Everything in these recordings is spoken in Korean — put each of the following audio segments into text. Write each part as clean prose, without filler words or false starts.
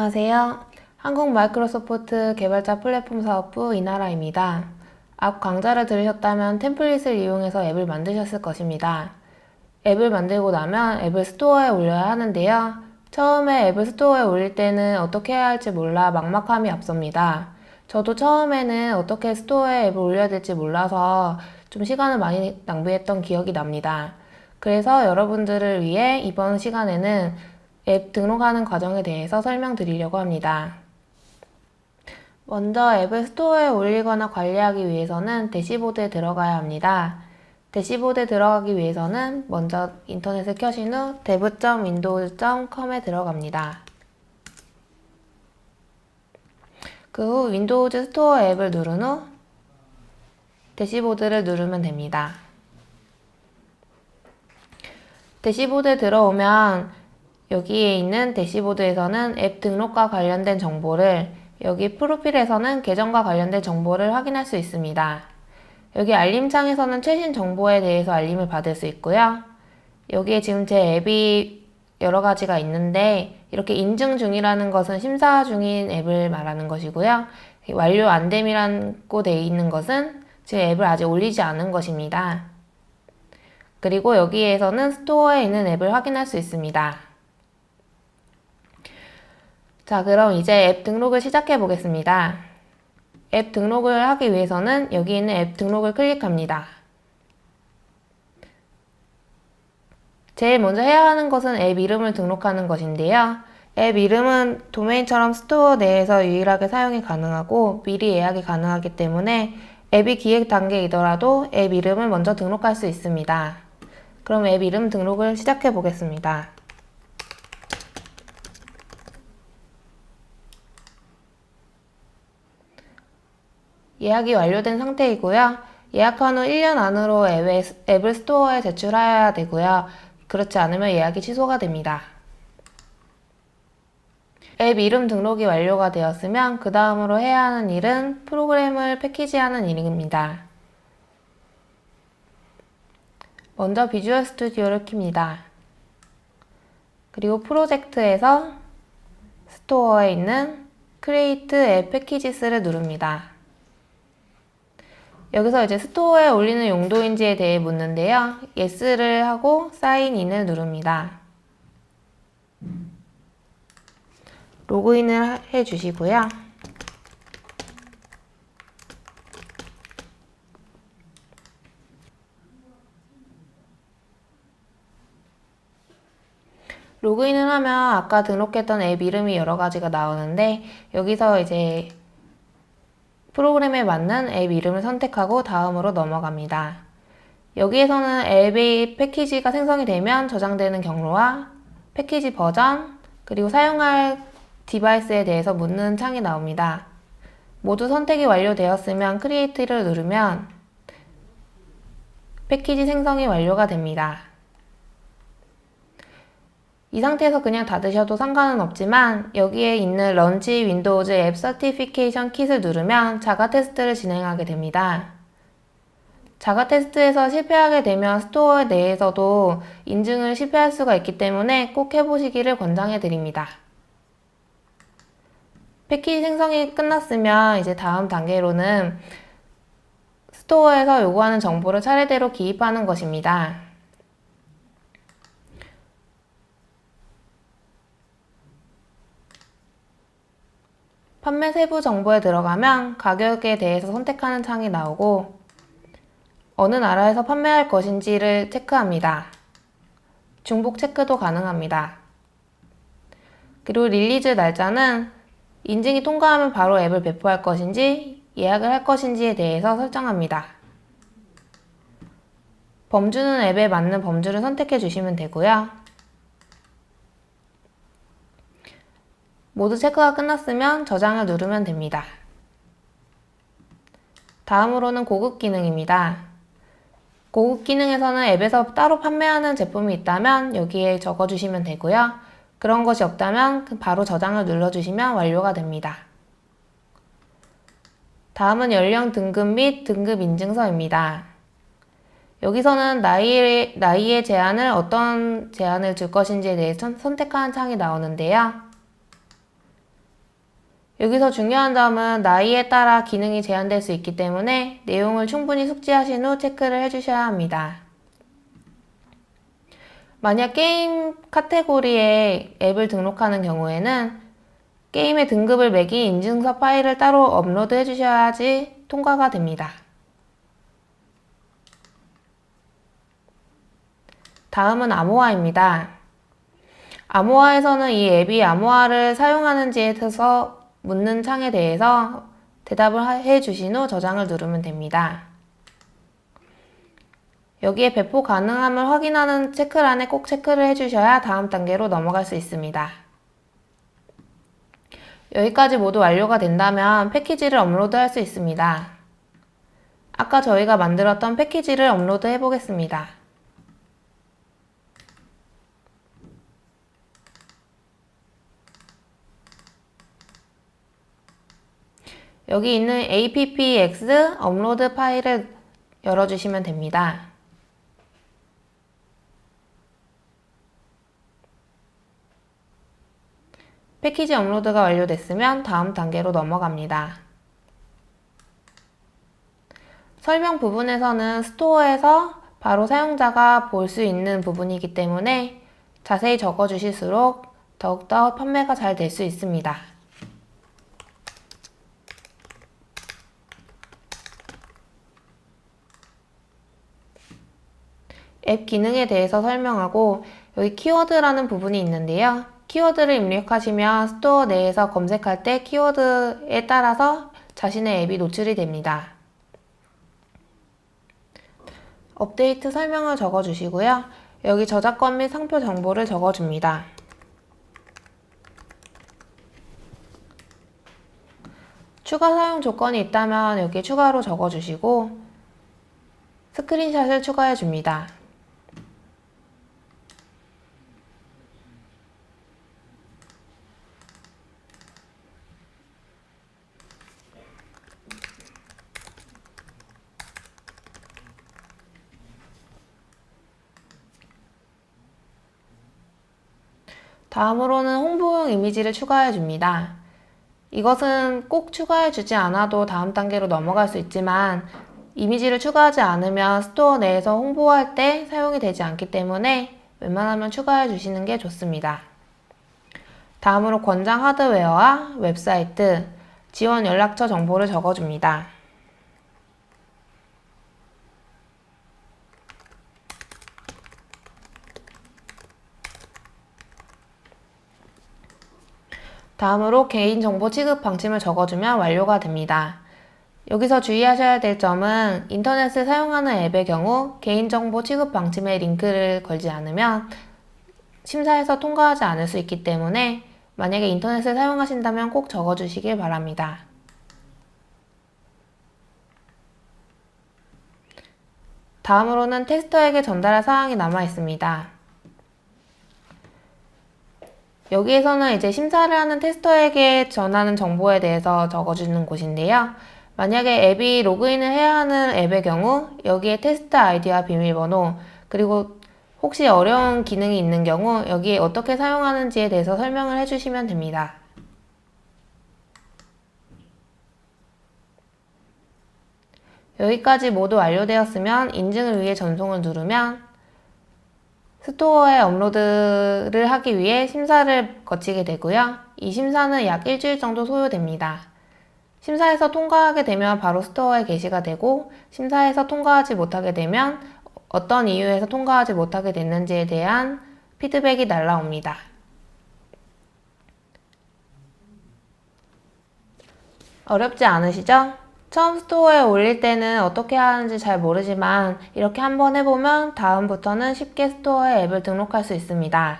안녕하세요. 한국 마이크로소프트 개발자 플랫폼 사업부 이나라입니다. 앞 강좌를 들으셨다면 템플릿을 이용해서 앱을 만드셨을 것입니다. 앱을 만들고 나면 앱을 스토어에 올려야 하는데요. 처음에 앱을 스토어에 올릴 때는 어떻게 해야 할지 몰라 막막함이 앞섭니다. 저도 처음에는 어떻게 스토어에 앱을 올려야 될지 몰라서 좀 시간을 많이 낭비했던 기억이 납니다. 그래서 여러분들을 위해 이번 시간에는 앱 등록하는 과정에 대해서 설명드리려고 합니다. 먼저 앱을 스토어에 올리거나 관리하기 위해서는 대시보드에 들어가야 합니다. 대시보드에 들어가기 위해서는 먼저 인터넷을 켜신 후 dev.windows.com에 들어갑니다. 그 후 윈도우즈 스토어 앱을 누른 후 대시보드를 누르면 됩니다. 대시보드에 들어오면 여기에 있는 대시보드에서는 앱 등록과 관련된 정보를, 여기 프로필에서는 계정과 관련된 정보를 확인할 수 있습니다. 여기 알림창에서는 최신 정보에 대해서 알림을 받을 수 있고요. 여기에 지금 제 앱이 여러 가지가 있는데 이렇게 인증 중이라는 것은 심사 중인 앱을 말하는 것이고요. 완료 안 됨이라고 되어 있는 것은 제 앱을 아직 올리지 않은 것입니다. 그리고 여기에서는 스토어에 있는 앱을 확인할 수 있습니다. 자, 그럼 이제 앱 등록을 시작해 보겠습니다. 앱 등록을 하기 위해서는 여기 있는 앱 등록을 클릭합니다. 제일 먼저 해야 하는 것은 앱 이름을 등록하는 것인데요. 앱 이름은 도메인처럼 스토어 내에서 유일하게 사용이 가능하고 미리 예약이 가능하기 때문에 앱이 기획 단계이더라도 앱 이름을 먼저 등록할 수 있습니다. 그럼 앱 이름 등록을 시작해 보겠습니다. 예약이 완료된 상태이고요. 예약한 후 1년 안으로 앱을 스토어에 제출해야 되고요. 그렇지 않으면 예약이 취소가 됩니다. 앱 이름 등록이 완료가 되었으면 그 다음으로 해야 하는 일은 프로그램을 패키지하는 일입니다. 먼저 비주얼 스튜디오를 켭니다. 그리고 프로젝트에서 스토어에 있는 Create App Packages를 누릅니다. 여기서 이제 스토어에 올리는 용도인지에 대해 묻는데요. Yes를 하고 Sign In을 누릅니다. 로그인을 해주시고요. 로그인을 하면 아까 등록했던 앱 이름이 여러 가지가 나오는데 여기서 이제 프로그램에 맞는 앱 이름을 선택하고 다음으로 넘어갑니다. 여기에서는 앱의 패키지가 생성이 되면 저장되는 경로와 패키지 버전, 그리고 사용할 디바이스에 대해서 묻는 창이 나옵니다. 모두 선택이 완료되었으면 크리에이트를 누르면 패키지 생성이 완료가 됩니다. 이 상태에서 그냥 닫으셔도 상관은 없지만 여기에 있는 런치 윈도우즈 앱 서티피케이션 킷을 누르면 자가 테스트를 진행하게 됩니다. 자가 테스트에서 실패하게 되면 스토어 내에서도 인증을 실패할 수가 있기 때문에 꼭 해보시기를 권장해 드립니다. 패키지 생성이 끝났으면 이제 다음 단계로는 스토어에서 요구하는 정보를 차례대로 기입하는 것입니다. 판매 세부 정보에 들어가면 가격에 대해서 선택하는 창이 나오고 어느 나라에서 판매할 것인지를 체크합니다. 중복 체크도 가능합니다. 그리고 릴리즈 날짜는 인증이 통과하면 바로 앱을 배포할 것인지 예약을 할 것인지에 대해서 설정합니다. 범주는 앱에 맞는 범주를 선택해 주시면 되고요. 모두 체크가 끝났으면 저장을 누르면 됩니다. 다음으로는 고급 기능입니다. 고급 기능에서는 앱에서 따로 판매하는 제품이 있다면 여기에 적어주시면 되고요. 그런 것이 없다면 바로 저장을 눌러주시면 완료가 됩니다. 다음은 연령 등급 및 등급 인증서입니다. 여기서는 나이의 제한을 어떤 제한을 줄 것인지에 대해 선택하는 창이 나오는데요. 여기서 중요한 점은 나이에 따라 기능이 제한될 수 있기 때문에 내용을 충분히 숙지하신 후 체크를 해주셔야 합니다. 만약 게임 카테고리에 앱을 등록하는 경우에는 게임의 등급을 매긴 인증서 파일을 따로 업로드 해주셔야지 통과가 됩니다. 다음은 암호화입니다. 암호화에서는 이 앱이 암호화를 사용하는지에 대해서 묻는 창에 대해서 대답을 해주신 후 저장을 누르면 됩니다. 여기에 배포 가능함을 확인하는 체크란에 꼭 체크를 해주셔야 다음 단계로 넘어갈 수 있습니다. 여기까지 모두 완료가 된다면 패키지를 업로드할 수 있습니다. 아까 저희가 만들었던 패키지를 업로드 해보겠습니다. 여기 있는 appx 업로드 파일을 열어주시면 됩니다. 패키지 업로드가 완료됐으면 다음 단계로 넘어갑니다. 설명 부분에서는 스토어에서 바로 사용자가 볼 수 있는 부분이기 때문에 자세히 적어주실수록 더욱더 판매가 잘 될 수 있습니다. 앱 기능에 대해서 설명하고 여기 키워드라는 부분이 있는데요. 키워드를 입력하시면 스토어 내에서 검색할 때 키워드에 따라서 자신의 앱이 노출이 됩니다. 업데이트 설명을 적어주시고요. 여기 저작권 및 상표 정보를 적어줍니다. 추가 사용 조건이 있다면 여기 추가로 적어주시고 스크린샷을 추가해줍니다. 다음으로는 홍보용 이미지를 추가해 줍니다. 이것은 꼭 추가해 주지 않아도 다음 단계로 넘어갈 수 있지만 이미지를 추가하지 않으면 스토어 내에서 홍보할 때 사용이 되지 않기 때문에 웬만하면 추가해 주시는 게 좋습니다. 다음으로 권장 하드웨어와 웹사이트, 지원 연락처 정보를 적어줍니다. 다음으로 개인정보 취급 방침을 적어주면 완료가 됩니다. 여기서 주의하셔야 될 점은 인터넷을 사용하는 앱의 경우 개인정보 취급 방침에 링크를 걸지 않으면 심사에서 통과하지 않을 수 있기 때문에 만약에 인터넷을 사용하신다면 꼭 적어주시길 바랍니다. 다음으로는 테스터에게 전달할 사항이 남아 있습니다. 여기에서는 이제 심사를 하는 테스터에게 전하는 정보에 대해서 적어주는 곳인데요. 만약에 앱이 로그인을 해야 하는 앱의 경우 여기에 테스트 아이디와 비밀번호 그리고 혹시 어려운 기능이 있는 경우 여기에 어떻게 사용하는지에 대해서 설명을 해주시면 됩니다. 여기까지 모두 완료되었으면 인증을 위해 전송을 누르면 스토어에 업로드를 하기 위해 심사를 거치게 되고요. 이 심사는 약 일주일 정도 소요됩니다. 심사에서 통과하게 되면 바로 스토어에 게시가 되고 심사에서 통과하지 못하게 되면 어떤 이유에서 통과하지 못하게 됐는지에 대한 피드백이 날라옵니다. 어렵지 않으시죠? 처음 스토어에 올릴 때는 어떻게 하는지 잘 모르지만 이렇게 한번 해보면 다음부터는 쉽게 스토어에 앱을 등록할 수 있습니다.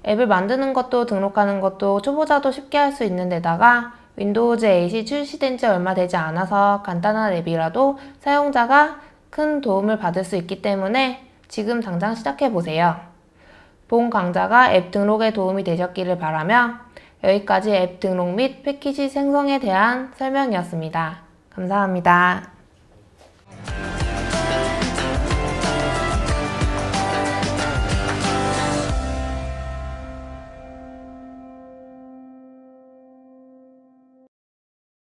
앱을 만드는 것도 등록하는 것도 초보자도 쉽게 할 수 있는 데다가 윈도우즈 8이 출시된 지 얼마 되지 않아서 간단한 앱이라도 사용자가 큰 도움을 받을 수 있기 때문에 지금 당장 시작해보세요. 본 강좌가 앱 등록에 도움이 되셨기를 바라며 여기까지 앱 등록 및 패키지 생성에 대한 설명이었습니다. 감사합니다.